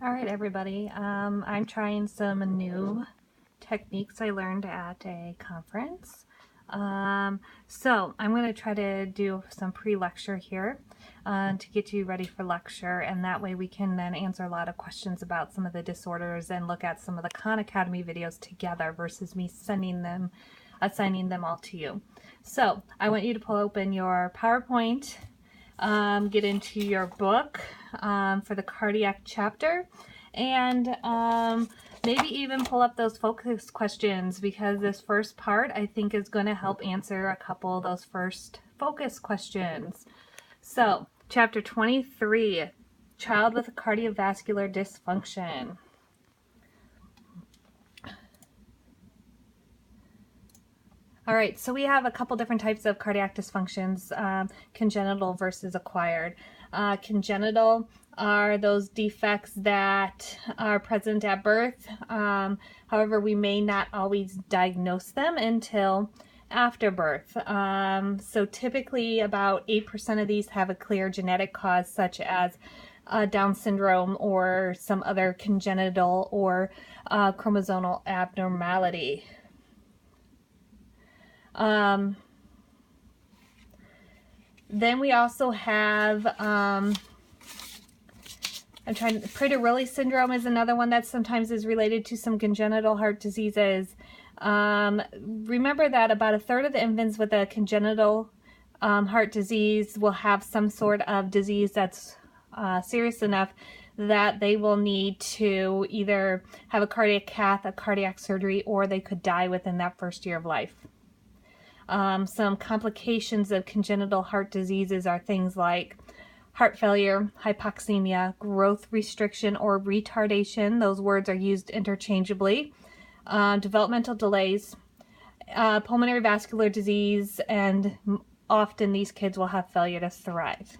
All right, everybody. I'm trying some new techniques I learned at a conference. So I'm going to try to do some pre-lecture here to get you ready for lecture, and that way we can then answer a lot of questions about some of the disorders and look at some of the Khan Academy videos together versus me assigning them all to you. So I want you to pull open your PowerPoint, get into your book for the cardiac chapter, and maybe even pull up those focus questions, because this first part I think is going to help answer a couple of those first focus questions. So, chapter 23, child with cardiovascular dysfunction. All right, so we have a couple different types of cardiac dysfunctions, congenital versus acquired. Congenital are those defects that are present at birth. However, we may not always diagnose them until after birth. So typically about 8% of these have a clear genetic cause, such as Down syndrome or some other congenital or chromosomal abnormality. Then we also have, Prader-Willi syndrome is another one that sometimes is related to some congenital heart diseases. Remember that about a third of the infants with a congenital heart disease will have some sort of disease that's serious enough that they will need to either have a cardiac cath, a cardiac surgery, or they could die within that first year of life. Some complications of congenital heart diseases are things like heart failure, hypoxemia, growth restriction or retardation. Those words are used interchangeably. Developmental delays, pulmonary vascular disease, and often these kids will have failure to thrive.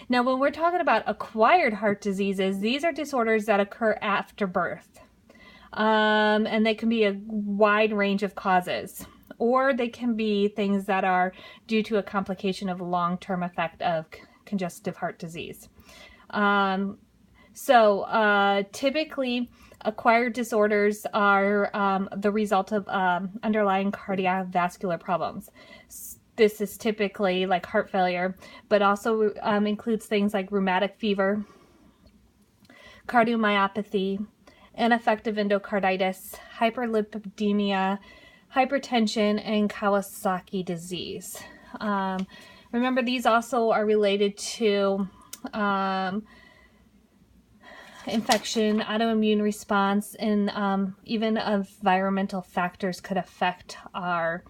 Now, when we're talking about acquired heart diseases, these are disorders that occur after birth. And they can be a wide range of causes, or they can be things that are due to a complication of long-term effect of congestive heart disease. Typically, acquired disorders are the result of underlying cardiovascular problems. This is typically like heart failure, but also includes things like rheumatic fever, cardiomyopathy, ineffective endocarditis, hyperlipidemia, hypertension, and Kawasaki disease. Remember, these also are related to infection, autoimmune response, and even environmental factors could affect our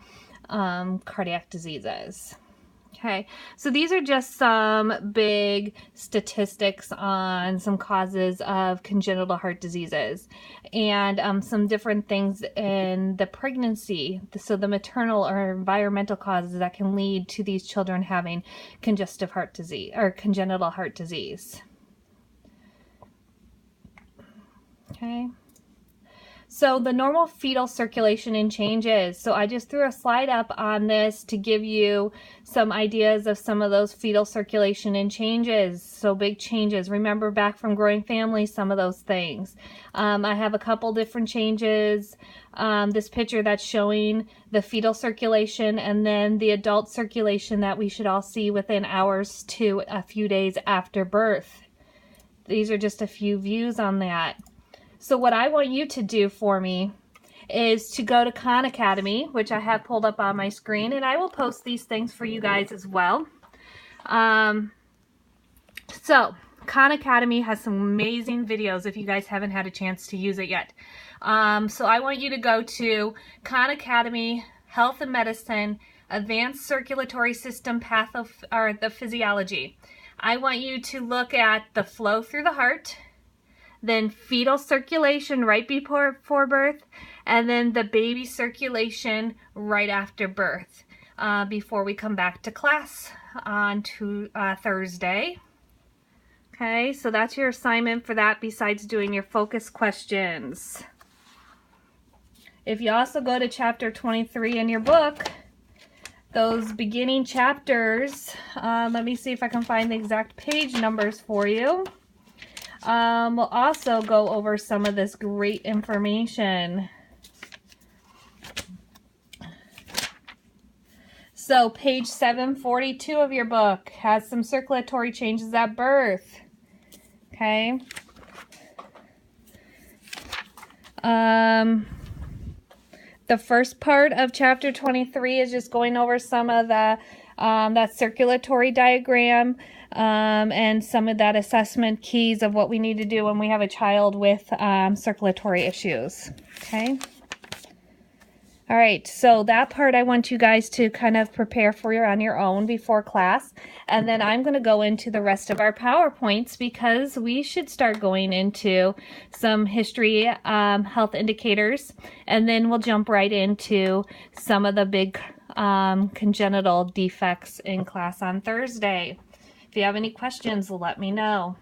cardiac diseases. Okay, so these are just some big statistics on some causes of congenital heart diseases and some different things in the pregnancy, so the maternal or environmental causes that can lead to these children having congestive heart disease or congenital heart disease. Okay. So the normal fetal circulation and changes. So I just threw a slide up on this to give you some ideas of some of those fetal circulation and changes. So big changes. Remember back from Growing Families, some of those things. I have a couple different changes. This picture that's showing the fetal circulation and then the adult circulation that we should all see within hours to a few days after birth. These are just a few views on that. So what I want you to do for me is to go to Khan Academy, which I have pulled up on my screen, and I will post these things for you guys as well. So Khan Academy has some amazing videos if you guys haven't had a chance to use it yet. So I want you to go to Khan Academy, Health and Medicine, Advanced Circulatory System the Physiology. I want you to look at the flow through the heart, then fetal circulation right before birth, and then the baby circulation right after birth, before we come back to class on Thursday. Okay, so that's your assignment for that, besides doing your focus questions. If you also go to chapter 23 in your book, those beginning chapters, let me see if I can find the exact page numbers for you. We'll also go over some of this great information. So page 742 of your book has some circulatory changes at birth. Okay. The first part of chapter 23 is just going over some of the that circulatory diagram and some of that assessment keys of what we need to do when we have a child with circulatory issues. Okay. All right, so that part I want you guys to kind of prepare for on your own before class. And then I'm going to go into the rest of our PowerPoints because we should start going into some history, health indicators, and then we'll jump right into some of the big congenital defects in class on Thursday. If you have any questions, let me know.